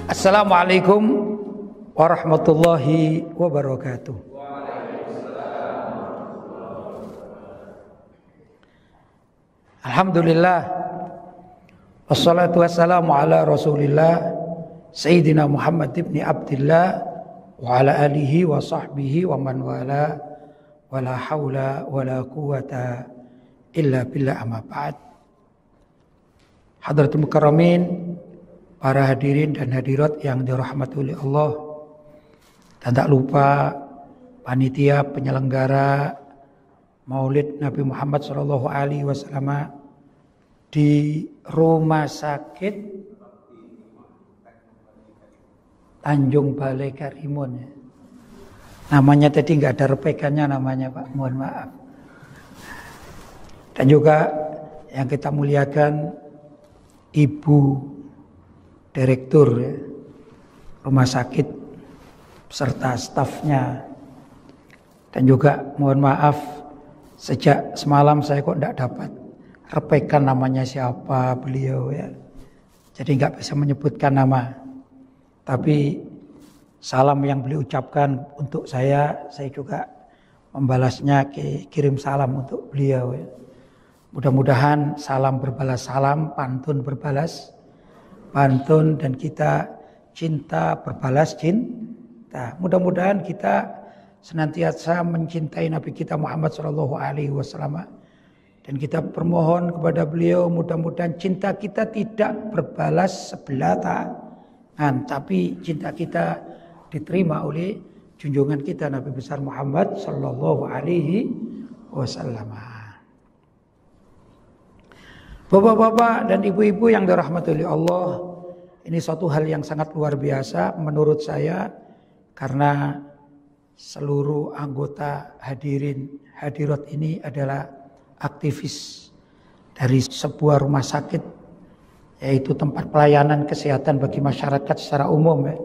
Assalamualaikum warahmatullahi wabarakatuh. Alhamdulillah, wassalatu wassalamu ala Rasulillah Sayyidina Muhammad ibn Abdillah wa ala alihi wa sahbihi wa man wala wa la hawla wa la quwata illa billah, amma ba'd. Hadratul mukarramin, para hadirin dan hadirat yang dirahmati oleh Allah, dan tak lupa panitia penyelenggara Maulid Nabi Muhammad SAW di Rumah Sakit Tanjung Balai Karimun. Namanya tadi nggak ada repekannya namanya, Pak. Mohon maaf. Dan juga yang kita muliakan Ibu Direktur Rumah Sakit serta stafnya. Dan juga mohon maaf, sejak semalam saya kok tidak dapat repekan namanya siapa beliau ya. Jadi nggak bisa menyebutkan nama. Tapi salam yang beliau ucapkan untuk saya juga membalasnya, kirim salam untuk beliau ya. Mudah-mudahan salam berbalas salam, pantun berbalas pantun, dan kita cinta berbalas cinta. Mudah-mudahan kita senantiasa mencintai Nabi kita Muhammad SAW, dan kita permohon kepada beliau mudah-mudahan cinta kita tidak berbalas sebelah tangan, tapi cinta kita diterima oleh junjungan kita Nabi besar Muhammad SAW. Bapak-bapak dan ibu-ibu yang dirahmati oleh Allah, ini suatu hal yang sangat luar biasa menurut saya, karena seluruh anggota hadirat ini adalah aktivis dari sebuah rumah sakit, yaitu tempat pelayanan kesehatan bagi masyarakat secara umum ya.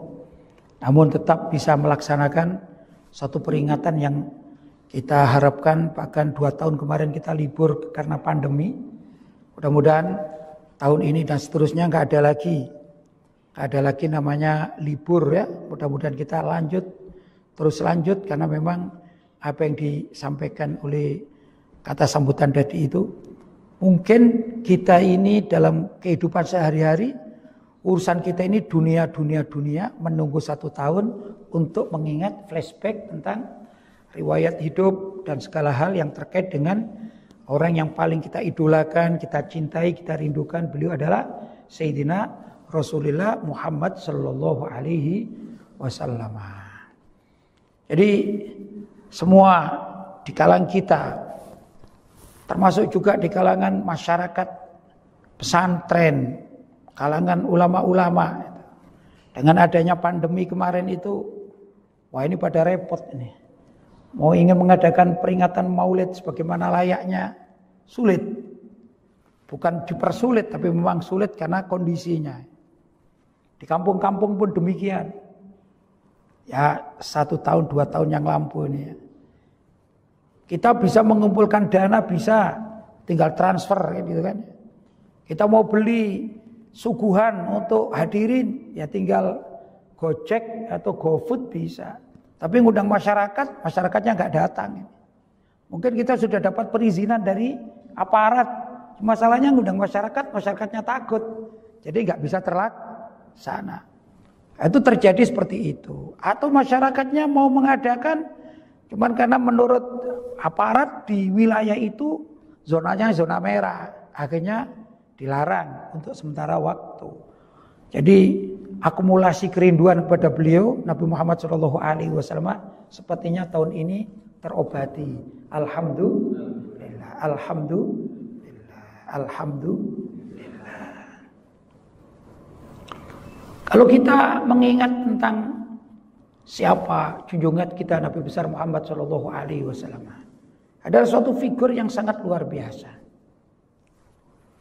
Namun tetap bisa melaksanakan satu peringatan yang kita harapkan, bahkan 2 tahun kemarin kita libur karena pandemi. Mudah-mudahan tahun ini dan seterusnya nggak ada lagi namanya libur ya. Mudah-mudahan kita terus lanjut, karena memang apa yang disampaikan oleh kata sambutan tadi itu, mungkin kita ini dalam kehidupan sehari-hari, urusan kita ini dunia menunggu 1 tahun untuk mengingat flashback tentang riwayat hidup dan segala hal yang terkait dengan orang yang paling kita idolakan, kita cintai, kita rindukan. Beliau adalah Sayyidina Rasulullah Muhammad sallallahu alaihi wasallam. Jadi semua di kalangan kita, termasuk juga di kalangan masyarakat pesantren, kalangan ulama-ulama, dengan adanya pandemi kemarin itu, wah ini pada repot ini. Mau ingin mengadakan peringatan Maulid sebagaimana layaknya, sulit. Bukan dipersulit, tapi memang sulit karena kondisinya. Di kampung-kampung pun demikian. Ya 1 tahun 2 tahun yang lampau ini ya. Kita bisa mengumpulkan dana, bisa tinggal transfer gitu kan. Kita mau beli suguhan untuk hadirin, ya tinggal Gojek atau GoFood bisa. Tapi ngundang masyarakatnya nggak datang. Mungkin kita sudah dapat perizinan dari aparat. Masalahnya ngundang masyarakatnya takut. Jadi nggak bisa terlaksana. Itu terjadi seperti itu. Atau masyarakatnya mau mengadakan, cuman karena menurut aparat di wilayah itu zonanya zona merah. Akhirnya dilarang untuk sementara waktu. Jadi akumulasi kerinduan kepada beliau Nabi Muhammad SAW sepertinya tahun ini terobati. Alhamdulillah. Kalau kita mengingat tentang siapa junjungan kita Nabi besar Muhammad SAW, adalah suatu figur yang sangat luar biasa.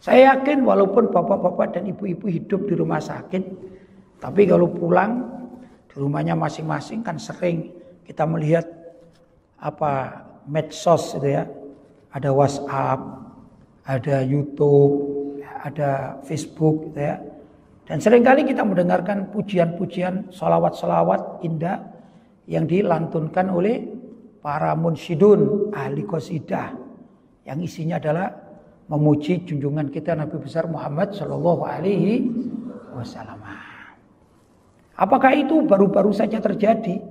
Saya yakin walaupun bapak-bapak dan ibu-ibu hidup di rumah sakit, tapi kalau pulang di rumahnya masing-masing kan sering kita melihat medsos itu ya. Ada WhatsApp, ada YouTube, ada Facebook gitu ya. Dan seringkali kita mendengarkan pujian-pujian, salawat-salawat indah yang dilantunkan oleh para munsyidun, ahli qasidah, yang isinya adalah memuji junjungan kita Nabi besar Muhammad Shallallahu Alaihi Wasallam. Apakah itu baru-baru saja terjadi?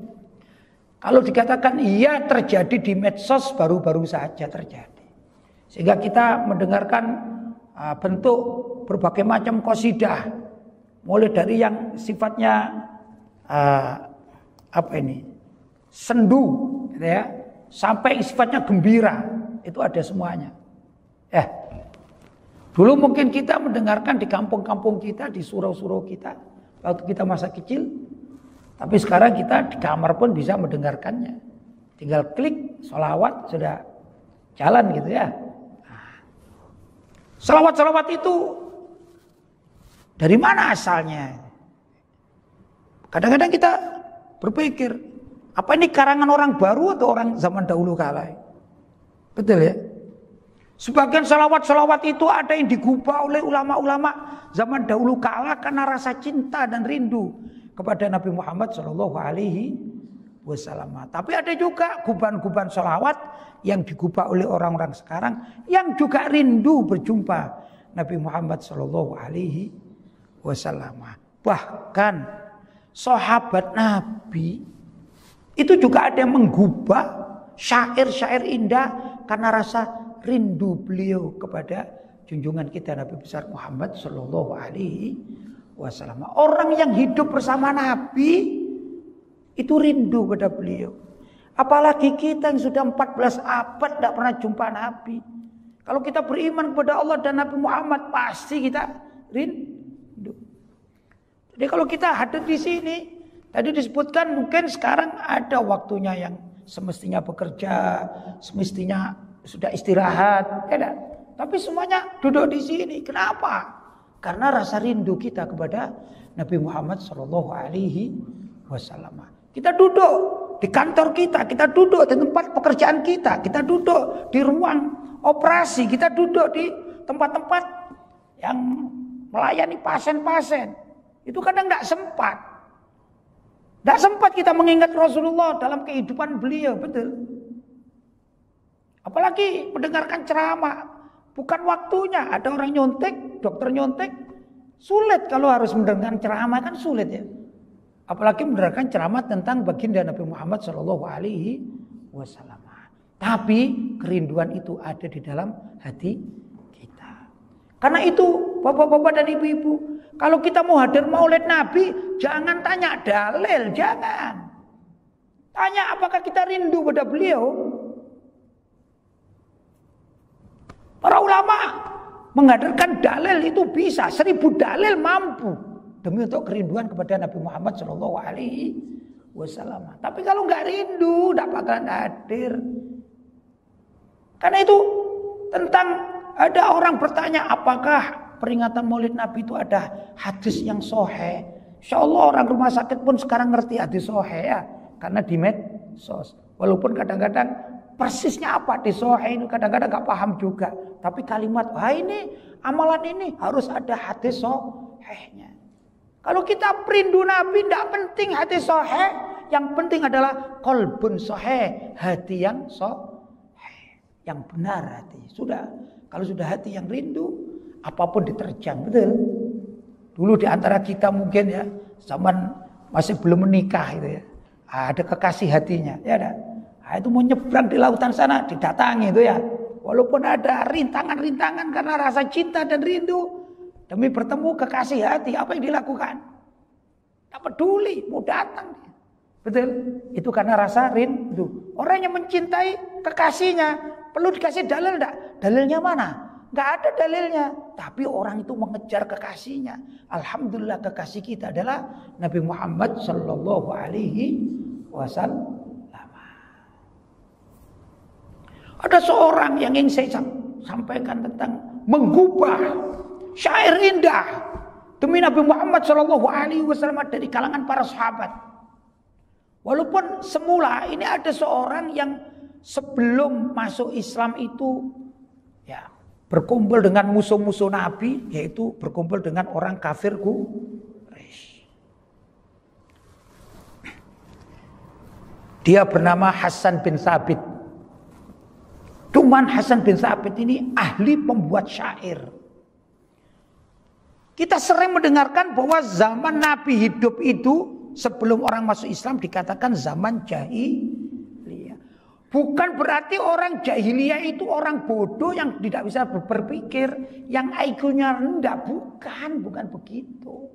Kalau dikatakan iya terjadi di medsos, baru-baru saja terjadi. Sehingga kita mendengarkan bentuk berbagai macam qasidah. Mulai dari yang sifatnya sendu, gitu ya, sampai sifatnya gembira, itu ada semuanya. Dulu mungkin kita mendengarkan di kampung-kampung kita, di surau-surau kita, waktu kita masa kecil. Tapi sekarang kita di kamar pun bisa mendengarkannya. Tinggal klik, sholawat, sudah jalan gitu ya. Sholawat-sholawat itu dari mana asalnya? Kadang-kadang kita berpikir, apa ini karangan orang baru atau orang zaman dahulu kala? Betul ya? Sebagian salawat-salawat itu ada yang digubah oleh ulama-ulama zaman dahulu kala karena rasa cinta dan rindu kepada Nabi Muhammad Shallallahu Alaihi Wasallam. Tapi ada juga guban-guban salawat yang digubah oleh orang-orang sekarang yang juga rindu berjumpa Nabi Muhammad Shallallahu Alaihi Wasallam. Bahkan sahabat Nabi itu juga ada yang menggubah syair-syair indah karena rasa rindu beliau kepada junjungan kita Nabi besar Muhammad Shallallahu Alaihi Wasallam. Orang yang hidup bersama Nabi itu rindu pada beliau. Apalagi kita yang sudah 14 abad tidak pernah jumpa Nabi. Kalau kita beriman kepada Allah dan Nabi Muhammad, pasti kita rindu. Jadi kalau kita hadir di sini, tadi disebutkan mungkin sekarang ada waktunya yang semestinya bekerja, semestinya sudah istirahat, ya. Tapi semuanya duduk di sini. Kenapa? Karena rasa rindu kita kepada Nabi Muhammad Shallallahu Alaihi Wasallam. Kita duduk di kantor kita duduk di tempat pekerjaan kita duduk di ruang operasi, kita duduk di tempat-tempat yang melayani pasien-pasien. Itu kadang tidak sempat. Tidak sempat kita mengingat Rasulullah dalam kehidupan beliau, betul. Apalagi mendengarkan ceramah. Bukan waktunya. Ada orang nyontek, dokter nyontek. Sulit kalau harus mendengarkan ceramah, kan sulit ya. Apalagi mendengarkan ceramah tentang baginda Nabi Muhammad Shallallahu Alaihi Wasallam. Tapi kerinduan itu ada di dalam hati kita. Karena itu bapak-bapak dan ibu-ibu, kalau kita mau hadir maulid Nabi, jangan tanya dalil, jangan. Tanya apakah kita rindu pada beliau. Para ulama menghadirkan dalil itu bisa, 1000 dalil mampu demi untuk kerinduan kepada Nabi Muhammad Shallallahu Alaihi Wasallam. Tapi kalau nggak rindu, tidak bakalan hadir. Karena itu tentang ada orang bertanya apakah peringatan Maulid Nabi itu ada hadis yang sahih. Insya Allah orang rumah sakit pun sekarang ngerti hadis sahih ya, karena di medsos. Walaupun kadang-kadang persisnya apa di sahih itu kadang-kadang nggak paham juga. Tapi kalimat, ini amalan ini harus ada hadis sahihnya. Kalau kita perindu Nabi tidak penting hadis sahih, yang penting adalah qalbun sahih, hati yang sahih, yang benar hati. Sudah, kalau sudah hati yang rindu, apapun diterjang, betul. Dulu di antara kita mungkin ya, zaman masih belum menikah itu ya, ada kekasih hatinya, ya ada. Itu mau nyebrang di lautan sana, didatangi itu ya. Walaupun ada rintangan-rintangan karena rasa cinta dan rindu, demi bertemu kekasih hati, apa yang dilakukan? Tak peduli, mau datang. Betul? Itu karena rasa rindu. Orang yang mencintai kekasihnya, perlu dikasih dalil enggak? Dalilnya mana? Enggak ada dalilnya. Tapi orang itu mengejar kekasihnya. Alhamdulillah kekasih kita adalah Nabi Muhammad Sallallahu Alaihi Wasallam. Ada seorang yang ingin saya sampaikan tentang menggubah syair indah demi Nabi Muhammad Shallallahu Alaihi Wasallam dari kalangan para sahabat. Walaupun semula ini ada seorang yang sebelum masuk Islam itu ya berkumpul dengan musuh-musuh Nabi, yaitu berkumpul dengan orang kafir Dia bernama Hasan bin Thabit. Cuman Hasan bin Thabit ini ahli pembuat syair. Kita sering mendengarkan bahwa zaman Nabi hidup itu sebelum orang masuk Islam dikatakan zaman jahiliyah. Bukan berarti orang jahiliyah itu orang bodoh yang tidak bisa berpikir, yang IQ-nya rendah. Bukan begitu.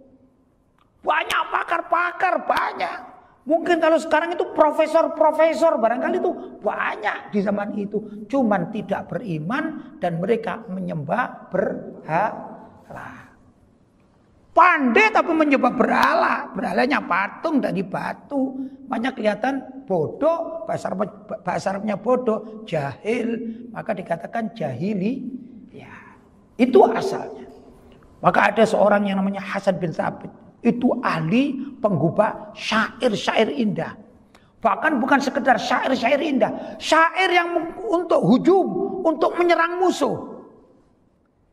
Banyak pakar-pakar, banyak. Mungkin kalau sekarang itu profesor-profesor barangkali itu banyak di zaman itu. Cuman tidak beriman dan mereka menyembah berhala. Pandai tapi menyembah berhala. Berhalanya patung dari batu. Banyak kelihatan bodoh, bahasa Arabnya bodoh, jahil. Maka dikatakan jahili. Ya, itu asalnya. Maka ada seorang yang namanya Hasan bin Thabit. Itu ahli penggubah syair-syair indah. Bahkan bukan sekedar syair-syair indah. Syair yang untuk hujum, untuk menyerang musuh.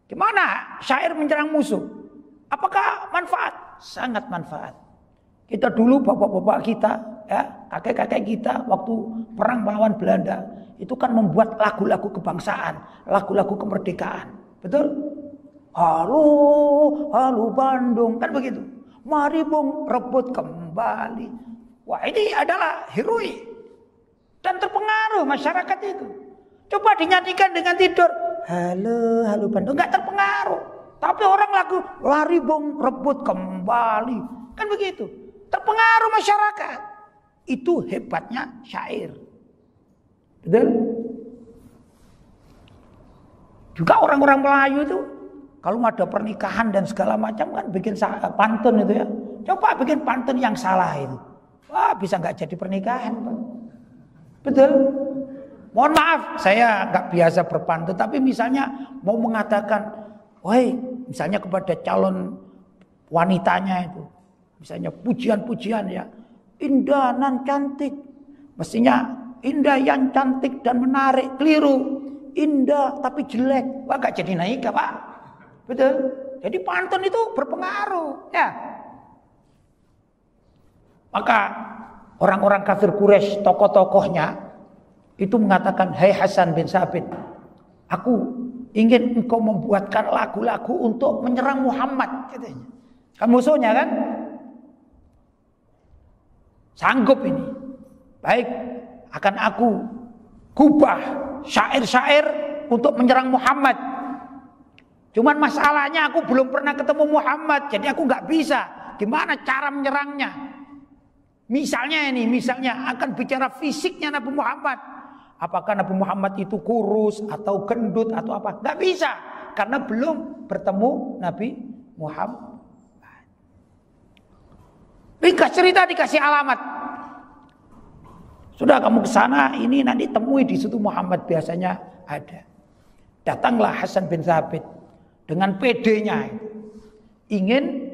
Gimana syair menyerang musuh? Apakah manfaat? Sangat manfaat. Kita dulu bapak-bapak kita, ya, kakek-kakek kita waktu perang melawan Belanda. Itu kan membuat lagu-lagu kebangsaan, lagu-lagu kemerdekaan. Betul? Halo, halo Bandung. Kan begitu. Mari bung rebut kembali. Wah, ini adalah heroik. Dan terpengaruh masyarakat itu. Coba dinyanyikan dengan tidur. Halo, halo Bandung. Enggak terpengaruh. Tapi orang lagu lari bung rebut kembali. Kan begitu. Terpengaruh masyarakat. Itu hebatnya syair. Betul? Juga orang-orang Melayu itu kalau ada pernikahan dan segala macam kan bikin pantun itu ya. Coba bikin pantun yang salah itu. Wah, bisa nggak jadi pernikahan, Pak. Betul? Mohon maaf, saya nggak biasa berpantun. Tapi misalnya mau mengatakan, woi, misalnya kepada calon wanitanya itu. Misalnya pujian-pujian ya. Indah nan cantik. Mestinya indah yang cantik dan menarik. Keliru. Indah tapi jelek. Wah, nggak jadi naik, Pak. Betul. Jadi pantun itu berpengaruh, ya. Maka orang-orang kafir Quraisy, tokoh-tokohnya itu mengatakan, "Hai Hasan bin Thabit, aku ingin engkau membuatkan lagu-lagu untuk menyerang Muhammad," katanya. Kan musuhnya kan? Sanggup ini. Baik, akan aku gubah syair-syair untuk menyerang Muhammad. Cuman masalahnya aku belum pernah ketemu Muhammad, jadi aku nggak bisa. Gimana cara menyerangnya? Misalnya akan bicara fisiknya Nabi Muhammad. Apakah Nabi Muhammad itu kurus atau gendut atau apa? Nggak bisa, karena belum bertemu Nabi Muhammad. Ringkas cerita dikasih alamat. Sudah kamu ke sana, ini nanti temui di situ Muhammad biasanya ada. Datanglah Hasan bin Thabit. Dengan PD-nya ingin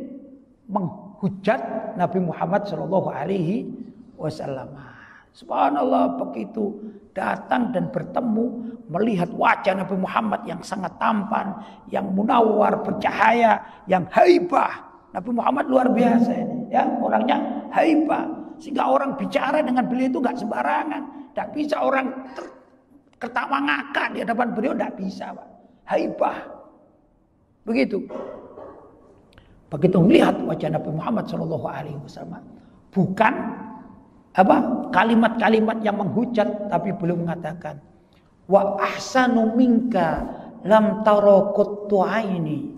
menghujat Nabi Muhammad Shallallahu Alaihi Wasallam. Subhanallah, begitu datang dan bertemu, melihat wajah Nabi Muhammad yang sangat tampan, yang munawwar, bercahaya, yang haibah. Nabi Muhammad luar biasa ini, ya, orangnya haibah, sehingga orang bicara dengan beliau itu nggak sembarangan. Tidak bisa orang ketawa ngakak di hadapan beliau, tidak bisa, Pak. Haibah. Begitu melihat wajah Nabi Muhammad SAW, bukan kalimat-kalimat yang menghujat, tapi belum mengatakan wa ahsanu minka lam tara qattu aini.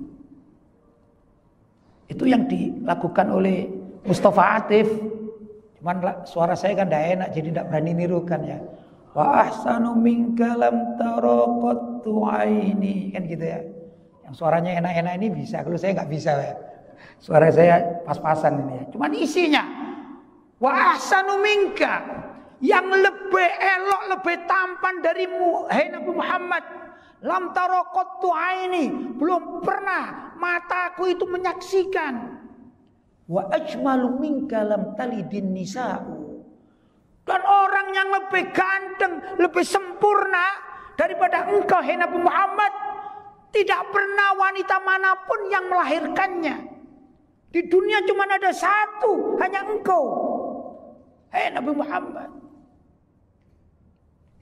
Itu yang dilakukan oleh Mustafa Atif. Cuman suara saya kan tidak enak, jadi tidak berani nirukan ya. Wa ahsanu minka lam tara qattu aini, kan gitu ya. Yang suaranya enak-enak ini bisa, kalau saya nggak bisa ya. Suara saya pas-pasan ini ya. Cuman isinya wa ahsanu minka, yang lebih elok, lebih tampan darimu, hai Nabi Muhammad. Lam tara qattu aini, belum pernah mataku itu menyaksikan. Wa ajmalu minka lam talidin nisa'u, dan orang yang lebih ganteng, lebih sempurna daripada engkau, hai Nabi Muhammad, tidak pernah wanita manapun yang melahirkannya. Di dunia cuma ada satu, hanya engkau, hai Nabi Muhammad.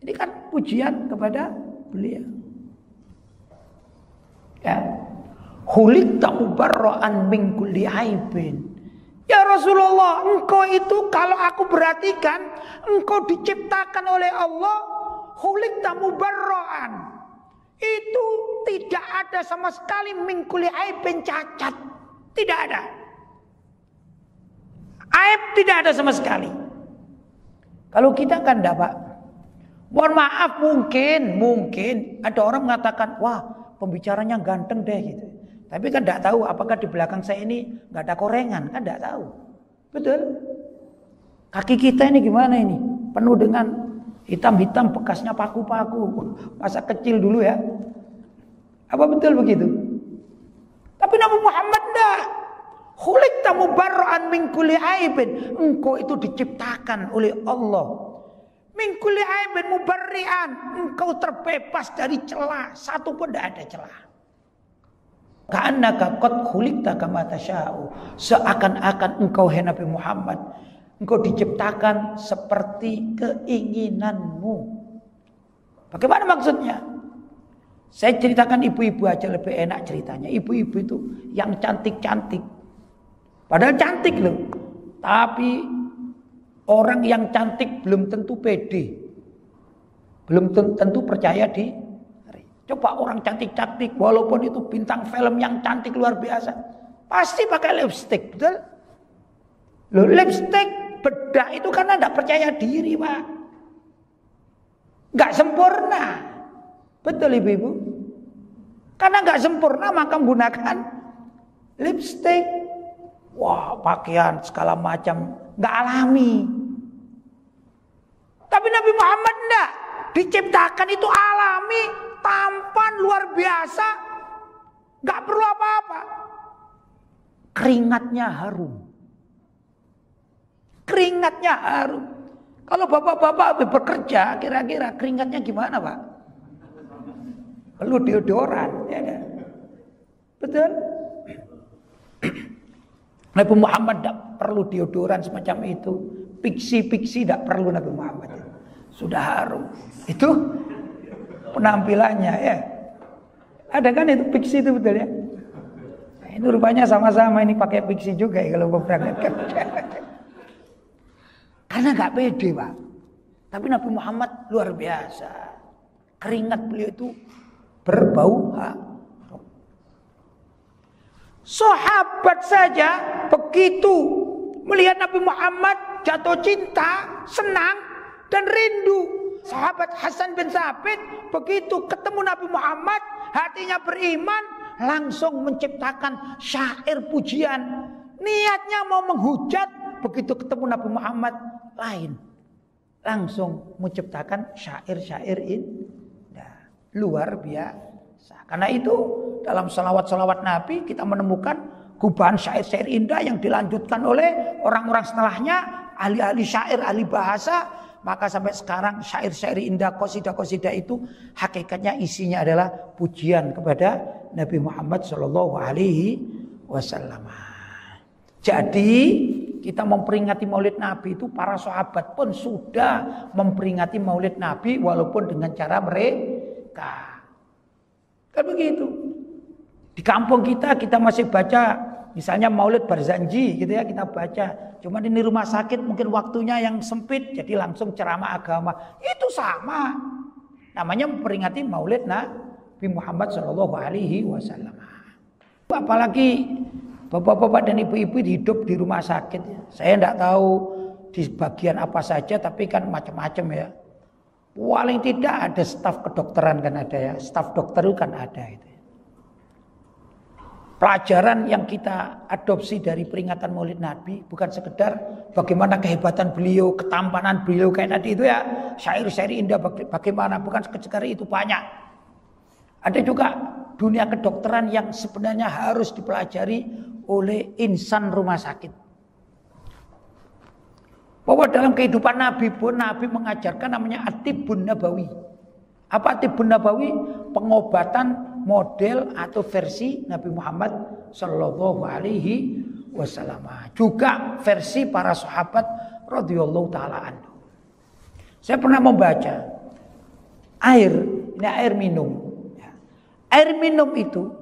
Ini kan pujian kepada beliau. Ya. Khuliqta mubarra'an min kulli aibin. Ya Rasulullah, engkau itu kalau aku perhatikan, engkau diciptakan oleh Allah khuliqta mubarra'an. Itu tidak ada sama sekali min kulli aibin cacat. Tidak ada. Aib tidak ada sama sekali. Kalau kita kan enggak, Pak. Mohon maaf, mungkin ada orang mengatakan, wah pembicaranya ganteng deh gitu. Tapi kan enggak tahu apakah di belakang saya ini enggak ada korengan, kan enggak tahu. Betul? Kaki kita ini gimana ini? Penuh dengan hitam-hitam bekasnya paku-paku. Masa kecil dulu ya. Apa betul begitu? Tapi Nabi Muhammad enggak. Khuliqta mubarra'an min kulli aibin. Engkau itu diciptakan oleh Allah. Min kulli aibin mubarri'an. Engkau terbebas dari celah. Satu pun tidak ada celah. Ka'annaka qad khuliqta kama tasha'u. Seakan-akan engkau hai Nabi Muhammad, engkau diciptakan seperti keinginanmu. Bagaimana maksudnya? Saya ceritakan ibu-ibu aja lebih enak ceritanya. Ibu-ibu itu yang cantik-cantik. Padahal cantik loh. Tapi orang yang cantik belum tentu pede. Belum tentu percaya di. Coba orang cantik-cantik walaupun itu bintang film yang cantik luar biasa. Pasti pakai lipstick, betul? Loh, lipstick bedak itu karena tidak percaya diri, Pak. Nggak sempurna. Betul ibu-ibu? Karena nggak sempurna maka menggunakan lipstick. Wah, pakaian segala macam nggak alami. Tapi Nabi Muhammad enggak. Diciptakan itu alami, tampan luar biasa. Nggak perlu apa-apa. Keringatnya harum. Keringatnya harum. Kalau bapak-bapak bekerja, kira-kira keringatnya gimana, Pak? Perlu deodoran, ya kan? Betul? Nabi Muhammad tidak perlu deodoran semacam itu. Piksi-piksi tidak perlu Nabi Muhammad. Sudah harum. Itu penampilannya ya. Ada kan itu piksi itu betul ya? Nah, ini rupanya sama-sama ini pakai piksi juga ya kalau mau berangkat kerja. Karena gak pede, Pak. Tapi Nabi Muhammad luar biasa. Keringat beliau itu berbau harum. Sahabat saja begitu melihat Nabi Muhammad jatuh cinta, senang dan rindu. Sahabat Hasan bin Thabit begitu ketemu Nabi Muhammad, hatinya beriman, langsung menciptakan syair pujian. Niatnya mau menghujat, begitu ketemu Nabi Muhammad lain. Langsung menciptakan syair-syair indah. Luar biasa. Karena itu dalam salawat-salawat Nabi kita menemukan gubahan syair-syair indah yang dilanjutkan oleh orang-orang setelahnya, ahli-ahli syair, ahli bahasa. Maka sampai sekarang syair-syair indah, qasidah-qasidah itu hakikatnya isinya adalah pujian kepada Nabi Muhammad SAW. Jadi kita memperingati Maulid Nabi itu para sahabat pun sudah memperingati Maulid Nabi walaupun dengan cara mereka. Kan begitu. Di kampung kita masih baca misalnya Maulid Barzanji gitu ya, kita baca. Cuman ini rumah sakit mungkin waktunya yang sempit jadi langsung ceramah agama. Itu sama. Namanya memperingati Maulid Nabi Muhammad SAW. Apalagi bapak-bapak dan ibu-ibu hidup di rumah sakit ya. Saya tidak tahu di bagian apa saja tapi kan macam-macam ya. Paling tidak ada staf kedokteran kan ada ya. Staf dokter itu kan ada itu. Pelajaran yang kita adopsi dari peringatan Maulid Nabi bukan sekedar bagaimana kehebatan beliau, ketampanan beliau kayak tadi itu ya, syair-syair indah bagaimana, bukan sekedar itu, banyak. Ada juga dunia kedokteran yang sebenarnya harus dipelajari oleh insan rumah sakit. Bahwa dalam kehidupan Nabi pun Nabi mengajarkan namanya at-tibbun nabawi. Apa at-tibbun nabawi? Pengobatan model atau versi Nabi Muhammad sallallahu alaihi wasallam. Juga versi para sahabat radhiyallahu taala anhu. Saya pernah membaca Air, ini air minum. Ya. Air minum itu,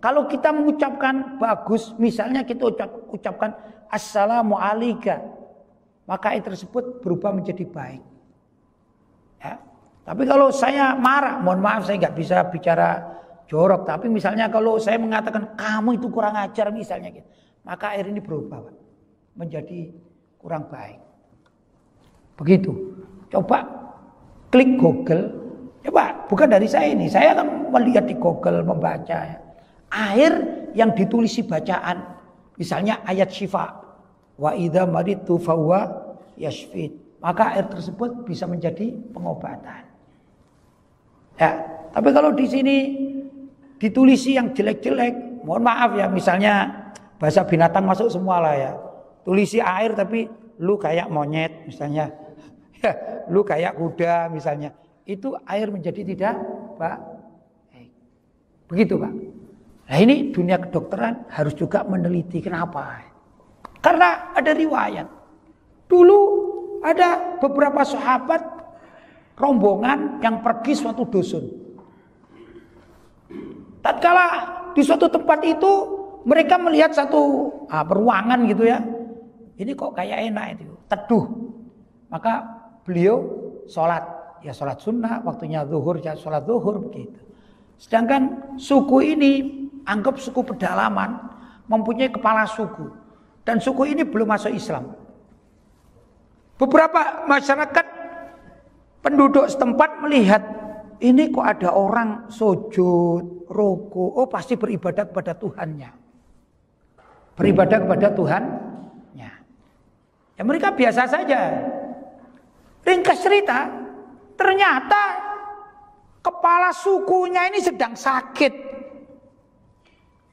kalau kita mengucapkan bagus, misalnya kita ucapkan Assalamu alayka, maka air tersebut berubah menjadi baik. Ya. Tapi kalau saya marah, mohon maaf saya nggak bisa bicara jorok. Tapi misalnya kalau saya mengatakan kamu itu kurang ajar misalnya, gitu, maka air ini berubah Pak, menjadi kurang baik. Begitu. Coba klik Google. Coba, bukan dari saya ini. Saya kan melihat di Google, membaca. Ya. Air yang ditulisi bacaan. Misalnya ayat syifa. Wa idza maridtu fahuwa yashfid. Maka air tersebut bisa menjadi pengobatan. Ya, tapi kalau di sini ditulisi yang jelek-jelek, mohon maaf ya, misalnya bahasa binatang masuk semua lah ya. Tulisi air tapi lu kayak monyet misalnya. Ya, lu kayak kuda misalnya. Itu air menjadi tidak baik. Begitu Pak. Nah ini dunia kedokteran harus juga meneliti kenapa. Karena ada riwayat. Dulu ada beberapa sahabat rombongan yang pergi suatu dusun. Tatkala di suatu tempat itu mereka melihat satu ruangan gitu ya. Ini kok kayak enak itu, teduh. Maka beliau sholat, ya sholat sunnah, waktunya zuhur, ya sholat zuhur begitu. Sedangkan suku ini anggap suku pedalaman, mempunyai kepala suku, dan suku ini belum masuk Islam. Beberapa masyarakat penduduk setempat melihat ini kok ada orang sujud, ruku, oh pasti beribadah kepada Tuhannya. Beribadah kepada Tuhannya. Ya mereka biasa saja. Ringkas cerita, ternyata kepala sukunya ini sedang sakit.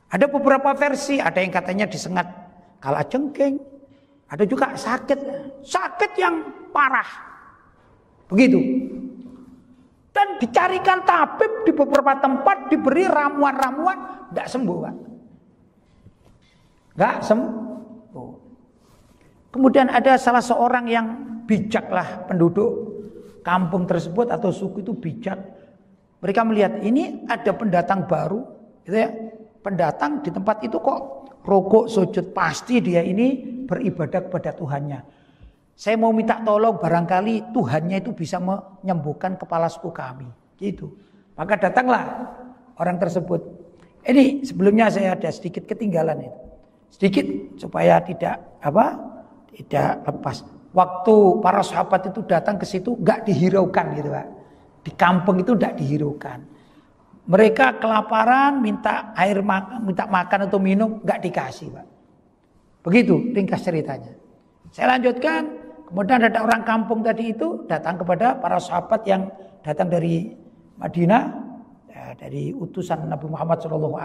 Ada beberapa versi, ada yang katanya disengat kalajengking, ada juga sakit yang parah. Begitu. Dan dicarikan tabib di beberapa tempat, diberi ramuan-ramuan, tidak sembuh Pak. Tidak sembuh. Kemudian ada salah seorang yang bijaklah, penduduk kampung tersebut atau suku itu bijak. Mereka melihat ini ada pendatang baru, gitu ya. Pendatang di tempat itu kok rukuk sujud, pasti dia ini beribadah kepada Tuhannya. Saya mau minta tolong, barangkali Tuhannya itu bisa menyembuhkan kepala suku kami. Gitu. Maka datanglah orang tersebut. Ini sebelumnya saya ada sedikit ketinggalan itu. Sedikit supaya tidak lepas. Waktu para sahabat itu datang ke situ nggak dihiraukan gitu Pak. Di kampung itu nggak dihiraukan. Mereka kelaparan, minta makan atau minum, nggak dikasih Pak. Begitu ringkas ceritanya. Saya lanjutkan. Kemudian ada orang kampung tadi itu datang kepada para sahabat yang datang dari Madinah, ya, dari utusan Nabi Muhammad SAW,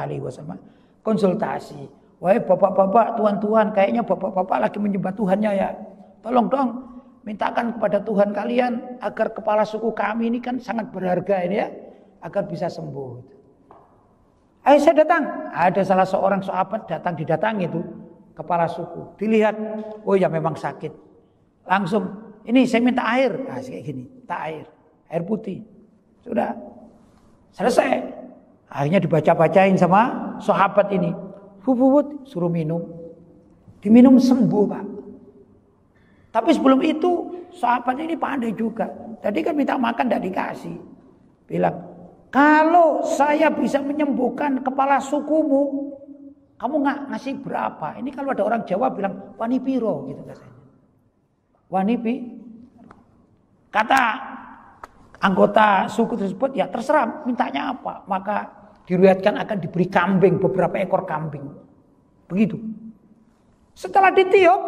konsultasi. Wahai bapak-bapak, tuan-tuan, kayaknya bapak-bapak lagi menyembah Tuhannya ya. Tolong dong, mintakan kepada Tuhan kalian agar kepala suku kami ini kan sangat berharga ini ya, agar bisa sembuh. Ayo saya datang. Ada salah seorang sahabat didatangi itu kepala suku. Dilihat, oh ya memang sakit. Langsung, ini saya minta air. Nah, kayak gini, minta air putih. Sudah selesai. Akhirnya dibaca-bacain sama sahabat ini. Suruh minum. Diminum sembuh Pak. Tapi sebelum itu sahabat ini pandai juga. Tadi kan minta makan tidak dikasih. Bilang, kalau saya bisa menyembuhkan kepala sukumu, kamu nggak ngasih berapa? Ini kalau ada orang Jawa bilang wani piro gitu katanya. Wanipi, kata anggota suku tersebut, ya terserah mintanya apa. Maka diriwayatkan akan diberi kambing, beberapa ekor kambing. Begitu. Setelah ditiup,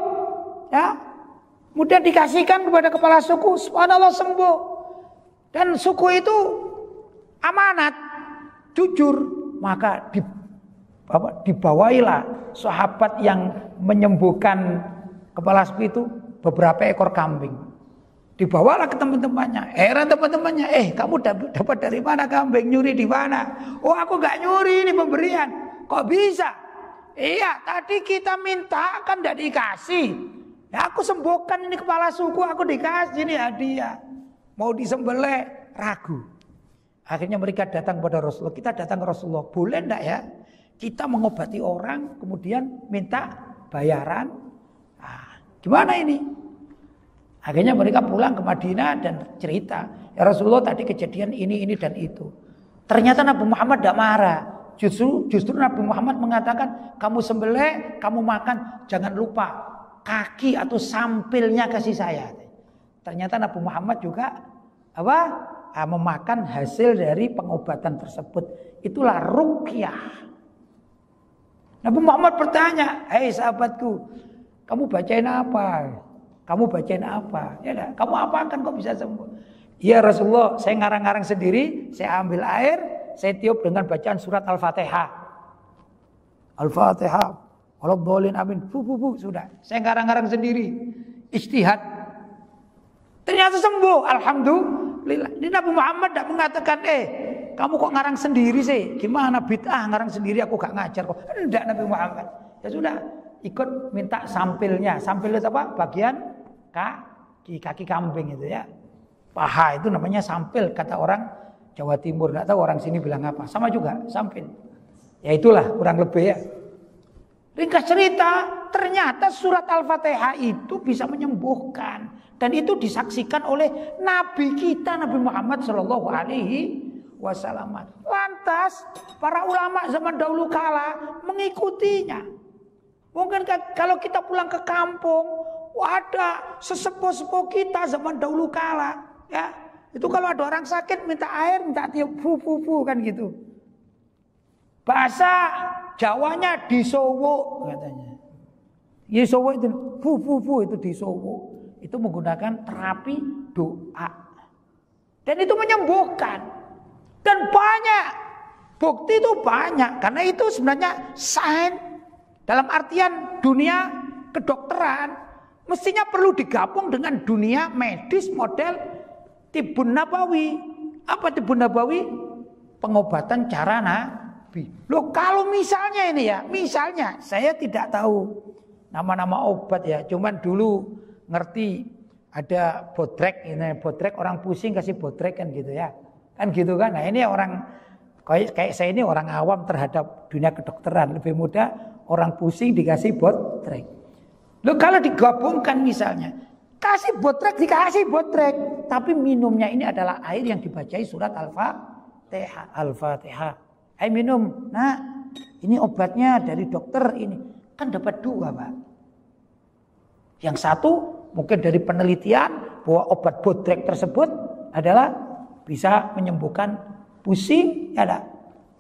ya, kemudian dikasihkan kepada kepala suku, subhanallah sembuh. Dan suku itu amanat, jujur. Maka dibawailah sahabat yang menyembuhkan kepala suku itu beberapa ekor kambing. Dibawalah ke teman-temannya. Heran teman-temannya, kamu dapat dari mana kambing? Nyuri di mana? Oh aku gak nyuri, ini pemberian. Kok bisa? Iya, tadi kita minta kan gak dikasih. Ya aku sembuhkan ini kepala suku, aku dikasih ini hadiah. Mau disembelih, ragu. Akhirnya mereka datang kepada Rasulullah. Kita datang ke Rasulullah. Boleh enggak ya? Kita mengobati orang kemudian minta bayaran. Nah, gimana ini? Akhirnya mereka pulang ke Madinah dan cerita. Ya Rasulullah tadi kejadian ini dan itu. Ternyata Nabi Muhammad tidak marah. Justru Nabi Muhammad mengatakan kamu sembelih, kamu makan. Jangan lupa kaki atau sampilnya kasih saya. Ternyata Nabi Muhammad juga memakan hasil dari pengobatan tersebut. Itulah ruqyah. Nabi Muhammad bertanya, hei sahabatku, kamu bacain apa? Kamu bacain apa? Ya dah, kamu apakan kok bisa sembuh? Ya Rasulullah, saya ngarang-ngarang sendiri, saya ambil air, saya tiup dengan bacaan surat Al-Fatihah. Al-Fatihah, waladhdallin amin, sudah. Saya ngarang-ngarang sendiri, ijtihad. Ternyata sembuh, alhamdulillah. Ini Nabi Muhammad tidak mengatakan, kamu kok ngarang sendiri sih? Gimana bid'ah ngarang sendiri, aku gak ngajar kok. Tidak Nabi Muhammad. Ya sudah, ikut minta sampilnya. Sampil itu apa? Bagian kaki kambing itu ya. Paha itu namanya sampil, kata orang Jawa Timur. Nggak tahu orang sini bilang apa. Sama juga, sampil. Ya itulah kurang lebih ya. Ringkas cerita, ternyata surat Al-Fatihah itu bisa menyembuhkan. Dan itu disaksikan oleh Nabi kita, Nabi Muhammad Sallallahu Alaihi Wasallam. Lantas para ulama zaman dahulu kala mengikutinya. Mungkin kalau kita pulang ke kampung, ada sesepuh-sepuh kita zaman dahulu kala, ya. Itu kalau ada orang sakit minta air, minta tiup fu kan gitu. Bahasa Jawanya disowo katanya. Disowo itu fu itu disowo. Itu menggunakan terapi doa. Dan itu menyembuhkan. Dan banyak. Bukti itu banyak. Karena itu sebenarnya sains. Dalam artian dunia kedokteran. Mestinya perlu digabung dengan dunia medis model Tibun Nabawi. Apa Tibun Nabawi? Pengobatan cara Nabi. Loh kalau misalnya ini ya. Misalnya saya tidak tahu nama-nama obat ya. Cuman dulu ngerti ada botrek. Ini botrek orang pusing kasih botrek kan gitu ya. Kan gitu kan. Nah ini orang kayak saya ini orang awam terhadap dunia kedokteran. Lebih mudah orang pusing dikasih botrek. Loh kalau digabungkan misalnya, kasih botrek dikasih botrek, tapi minumnya ini adalah air yang dibacai surat Al-Fatihah. Al-Fatihah. Ayo minum. Nah, ini obatnya dari dokter ini. Kan dapat dua, Pak. Yang satu mungkin dari penelitian bahwa obat botrek tersebut adalah bisa menyembuhkan pusing, ya dah.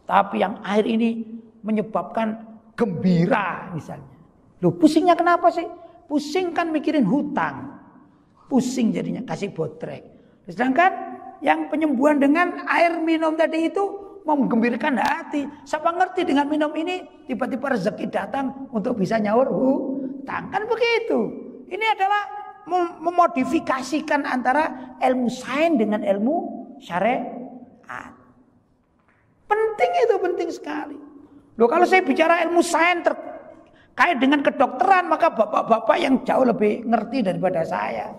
Tapi yang air ini menyebabkan gembira misalnya. Loh pusingnya kenapa sih? Pusing kan mikirin hutang. Pusing jadinya kasih botrek. Sedangkan yang penyembuhan dengan air minum tadi itu menggembirakan hati. Siapa ngerti dengan minum ini tiba-tiba rezeki datang untuk bisa nyaur hutang. Kan begitu. Ini adalah memodifikasikan antara ilmu sains dengan ilmu syariat. Penting itu, penting sekali. Loh kalau saya bicara ilmu sains terkait dengan kedokteran, maka bapak-bapak yang jauh lebih ngerti daripada saya.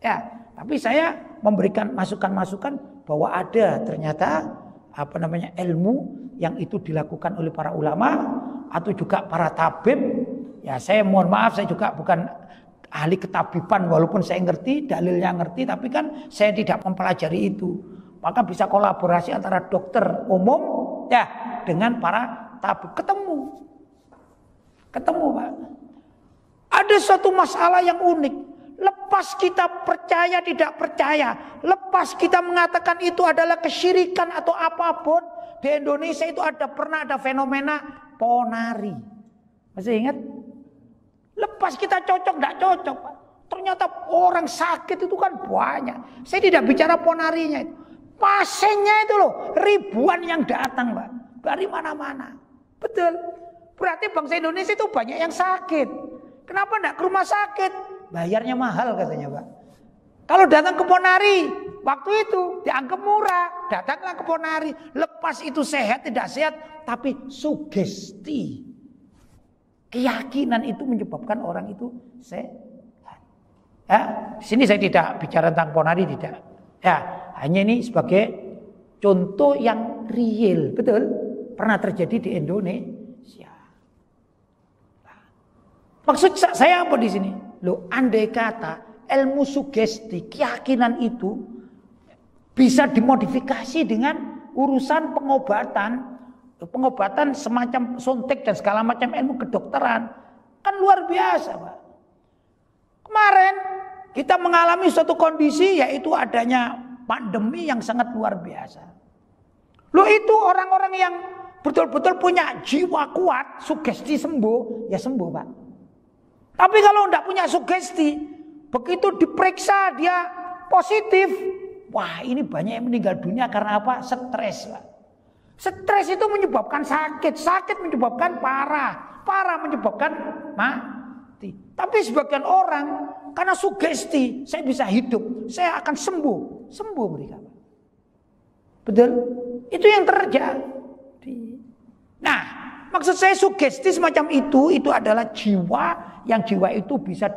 Ya, tapi saya memberikan masukan-masukan bahwa ada ternyata ilmu yang itu dilakukan oleh para ulama atau juga para tabib. Ya, saya mohon maaf, saya juga bukan ahli ketabiban walaupun saya ngerti, dalilnya ngerti, tapi kan saya tidak mempelajari itu. Maka bisa kolaborasi antara dokter umum ya dengan para tabib. Ketemu Pak. Ada suatu masalah yang unik. Lepas kita percaya tidak percaya, lepas kita mengatakan itu adalah kesyirikan atau apapun, di Indonesia itu pernah ada fenomena ponari. Masih ingat? Lepas kita cocok tidak cocok Pak. Ternyata orang sakit itu kan banyak. Saya tidak bicara ponarinya itu. Pasiennya itu loh ribuan yang datang Pak. Dari mana-mana. Betul. Berarti bangsa Indonesia itu banyak yang sakit. Kenapa tidak ke rumah sakit? Bayarnya mahal katanya Pak. Kalau datang ke ponari, waktu itu dianggap murah. Datanglah ke ponari. Lepas itu sehat tidak sehat, tapi sugesti. Keyakinan itu menyebabkan orang itu sehat. Ya, di sini saya tidak bicara tentang ponari, tidak. Ya, hanya ini sebagai contoh yang real, betul? Pernah terjadi di Indonesia. Maksud saya apa di sini? Loh, andai kata ilmu sugesti, keyakinan itu bisa dimodifikasi dengan urusan pengobatan semacam suntik dan segala macam ilmu kedokteran, kan luar biasa, Pak. Kemarin kita mengalami suatu kondisi yaitu adanya pandemi yang sangat luar biasa. Loh, itu orang-orang yang betul-betul punya jiwa kuat, sugesti sembuh, ya sembuh, Pak. Tapi kalau tidak punya sugesti, begitu diperiksa dia positif, wah ini banyak yang meninggal dunia karena apa? Stres, Pak. Stres itu menyebabkan sakit, sakit menyebabkan parah, parah menyebabkan mati. Tapi sebagian orang karena sugesti, saya bisa hidup, saya akan sembuh, sembuh mereka. Betul? Itu yang terjadi. Nah, maksud saya sugesti semacam itu adalah jiwa, yang jiwa itu bisa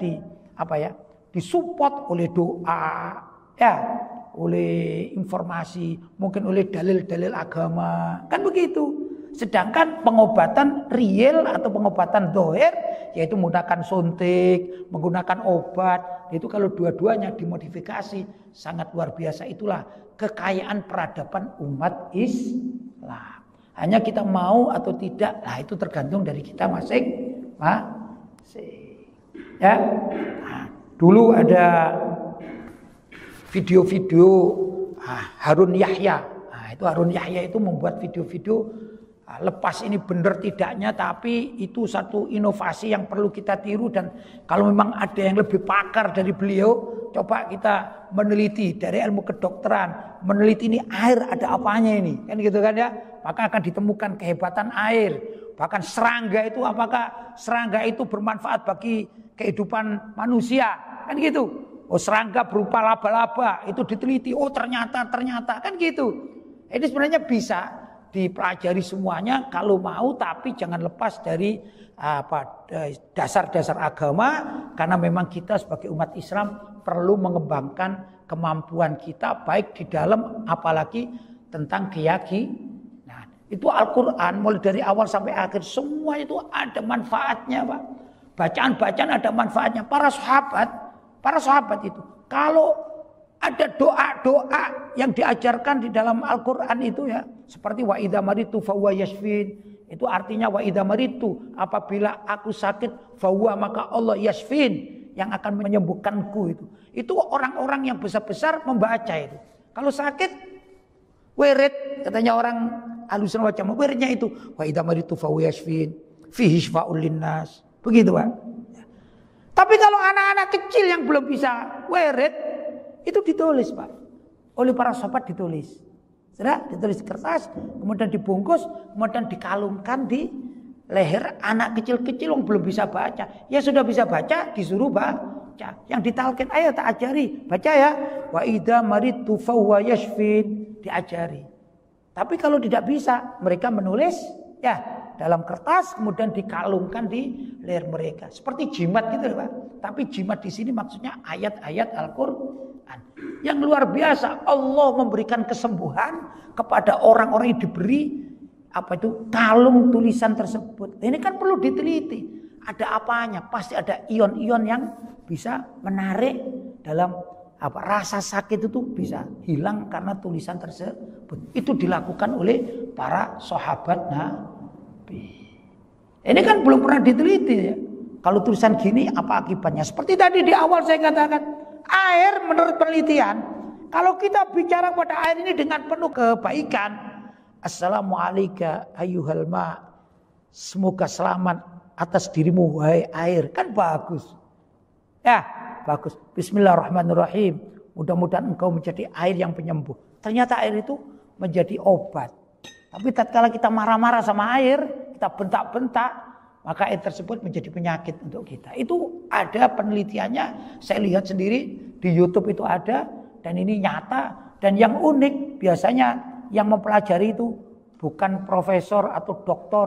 disupport oleh doa, ya, oleh informasi, mungkin oleh dalil-dalil agama, kan begitu. Sedangkan pengobatan real atau pengobatan dohir, yaitu menggunakan suntik, menggunakan obat, itu kalau dua-duanya dimodifikasi sangat luar biasa. Itulah kekayaan peradaban umat Islam. Hanya kita mau atau tidak, nah itu tergantung dari kita masing-masing. Ya, nah, dulu ada video-video Harun Yahya. Nah, itu Harun Yahya itu membuat video-video lepas ini benar tidaknya, tapi itu satu inovasi yang perlu kita tiru. Dan kalau memang ada yang lebih pakar dari beliau, coba kita meneliti dari ilmu kedokteran, meneliti ini air ada apanya ini, kan gitu kan ya. Maka akan ditemukan kehebatan air. Bahkan serangga itu, apakah serangga itu bermanfaat bagi kehidupan manusia, kan gitu. Oh, serangga berupa laba-laba itu diteliti, oh ternyata kan gitu. Ini sebenarnya bisa dipelajari semuanya kalau mau, tapi jangan lepas dari dasar-dasar agama, karena memang kita sebagai umat Islam perlu mengembangkan kemampuan kita baik di dalam apalagi tentang keyakinan. Nah, itu Al-Qur'an mulai dari awal sampai akhir semua itu ada manfaatnya, Pak. Bacaan-bacaan ada manfaatnya. Para sahabat itu kalau ada doa-doa yang diajarkan di dalam Al-Qur'an itu ya, seperti wa idza maritu fa huwa yashfin. Itu artinya wa idza maritu, apabila aku sakit, fa huwa, maka Allah yashfin, yang akan menyembuhkanku itu. Itu orang-orang yang besar-besar membaca itu. Kalau sakit wirid, katanya orang Ahlussunnah wal Jamaah, wiridnya itu wa idza maritu fa huwa yashfin, fihi syifa'ul linnas. Begitu, Pak. Tapi kalau anak-anak kecil yang belum bisa wirid, itu ditulis, Pak. Oleh para sahabat ditulis. Sudah ditulis di kertas, kemudian dibungkus, kemudian dikalungkan di leher anak kecil-kecil yang belum bisa baca. Ya sudah bisa baca, disuruh baca. Yang ditalkin, ayo tak ajari, baca ya. Wa idza maritu fa huwa yashfin, diajari. Tapi kalau tidak bisa, mereka menulis ya dalam kertas, kemudian dikalungkan di leher mereka. Seperti jimat gitu, Pak. Tapi jimat di sini maksudnya ayat-ayat Al-Qur'an. Yang luar biasa, Allah memberikan kesembuhan kepada orang-orang yang diberi kalung tulisan tersebut. Ini kan perlu diteliti. Ada apanya? Pasti ada ion-ion yang bisa menarik dalam rasa sakit itu bisa hilang karena tulisan tersebut. Itu dilakukan oleh para sahabat Nabi. Ini kan belum pernah diteliti ya. Kalau tulisan gini apa akibatnya? Seperti tadi di awal saya katakan, air menurut penelitian, kalau kita bicara pada air ini dengan penuh kebaikan, assalamualaikum ayyuhal ma, semoga selamat atas dirimu wahai air, kan bagus. Ya, bagus. Bismillahirrahmanirrahim. Mudah-mudahan engkau menjadi air yang penyembuh. Ternyata air itu menjadi obat. Tapi tatkala kita marah-marah sama air, kita bentak-bentak, maka air tersebut menjadi penyakit untuk kita. Itu ada penelitiannya, saya lihat sendiri di YouTube itu ada, dan ini nyata. Dan yang unik, biasanya yang mempelajari itu bukan profesor atau doktor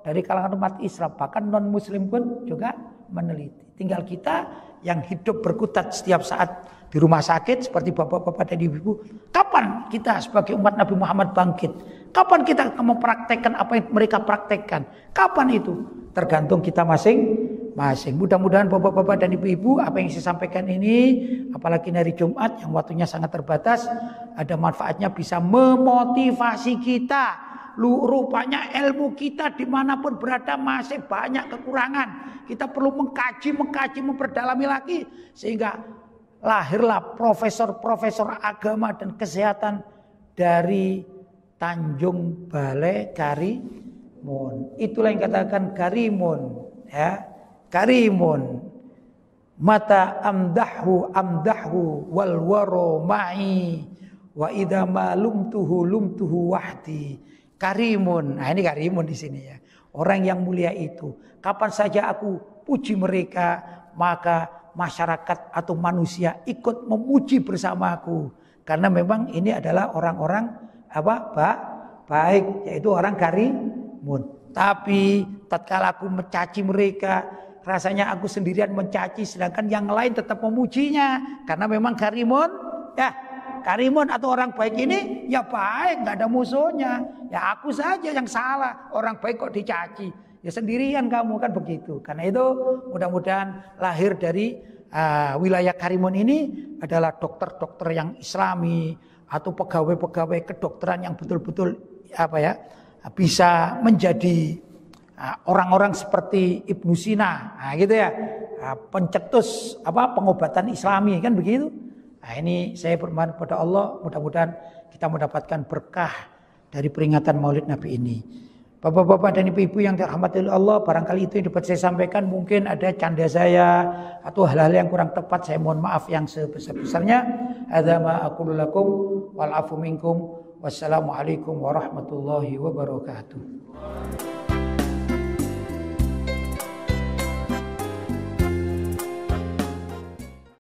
dari kalangan umat Islam, bahkan non muslim pun juga meneliti. Tinggal kita yang hidup berkutat setiap saat di rumah sakit seperti bapak-bapak dan ibu-ibu. Kapan kita sebagai umat Nabi Muhammad bangkit? Kapan kita mempraktekkan apa yang mereka praktekkan? Kapan itu? Tergantung kita masing-masing. Mudah-mudahan bapak-bapak dan ibu-ibu apa yang saya sampaikan ini, apalagi hari Jumat yang waktunya sangat terbatas, ada manfaatnya bisa memotivasi kita. Rupanya ilmu kita dimanapun berada masih banyak kekurangan. Kita perlu mengkaji, memperdalami lagi. Sehingga lahirlah profesor-profesor agama dan kesehatan dari Tanjung Balai Karimun. Itulah yang katakan Karimun. Ya, Karimun. Mata amdahu wal waro ma'i wa idza ma lumtuhu wahdi. Karimun. Nah, ini Karimun di sini ya. Orang yang mulia itu. Kapan saja aku puji mereka, maka masyarakat atau manusia ikut memuji bersamaku. Karena memang ini adalah orang-orang baik, yaitu orang Karimun. Tapi tatkala aku mencaci mereka, rasanya aku sendirian mencaci, sedangkan yang lain tetap memujinya. Karena memang Karimun, ya Karimun atau orang baik ini ya baik, nggak ada musuhnya. Ya aku saja yang salah, orang baik kok dicaci. Ya sendirian kamu, kan begitu. Karena itu mudah-mudahan lahir dari wilayah Karimun ini adalah dokter-dokter yang Islami atau pegawai-pegawai kedokteran yang betul-betul bisa menjadi orang-orang seperti Ibnu Sina, gitu ya, pencetus pengobatan Islami, kan begitu. Nah, ini saya bermohon kepada Allah, mudah-mudahan kita mendapatkan berkah dari peringatan Maulid Nabi ini. Bapak-bapak dan ibu-ibu yang dirahmati Allah, barangkali itu yang dapat saya sampaikan. Mungkin ada canda saya atau hal-hal yang kurang tepat, saya mohon maaf yang sebesar-besarnya. Hadza ma aqulu lakum wal afu minkum. Wassalamualaikum warahmatullahi wabarakatuh.